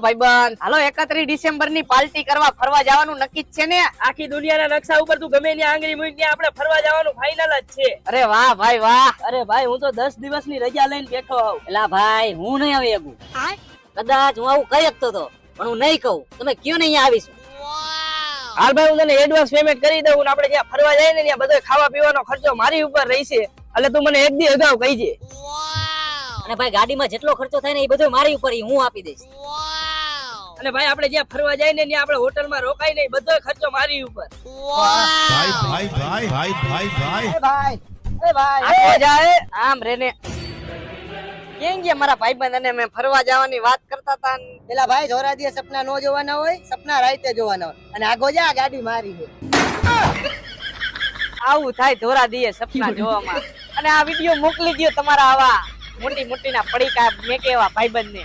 ભાઈબંધ હાલો 31 ડિસેમ્બર ની પાર્ટી કરવા ફરવા જવાનું નક્કી જ છે ને? આખી દુનિયાના નકશા ઉપર તું ગમે ત્યાં આંગળી મૂકી ત્યાં આપણે ફરવા જવાનું ફાઇનલ જ છે. અરે વાહ ભાઈ વાહ. અરે ભાઈ હું તો 10 દિવસની રજા લઈને બેઠો હોઉં. એલા ભાઈ હું નહીં આવી શકું. કદાચ હું આવું કહી શકતો હતો પણ હું નહીં કહું. તમે કયો ને અહીંયા આવીશું. હાલ ભાઈ હું તને એડવાન્સ પેમેન્ટ કરી દઉં. આપણે જ્યાં ફરવા જાય ને ત્યાં બધો ખાવા પીવાનો ખર્ચો મારી ઉપર રહેશે. એટલે તું મને એક દી અગાઉ કહીજે. અને ભાઈ ગાડીમાં જેટલો ખર્ચો થાય ને એ બધો મારી ઉપર હું આપી દઈશ. અને ભાઈ આપણે જ્યાં ફરવા જાય ને ત્યાં આપણે હોટલમાં રોકાઈ નહીં, બધો ખર્ચો મારી ઉપર. આખો જાય આમ રેને. કેમ ગયા મારા ભાઈબંધ અને મેં ફરવા જવાની વાત કરતા હતા ને? પેલા ભાઈ ધોરા દિયે સપના નો જોવાના હોય, સપના રાતે જોવાના હોય. અને આગો જા ગાડી મારી છે. આવું થાય ધોરા દીએ સપના જોવામાં. અને આ વિડિયો મોકલી દયો તમારા આવા મોટી મોટી ના પડીકા મેકે એવા ભાઈબંધ ને.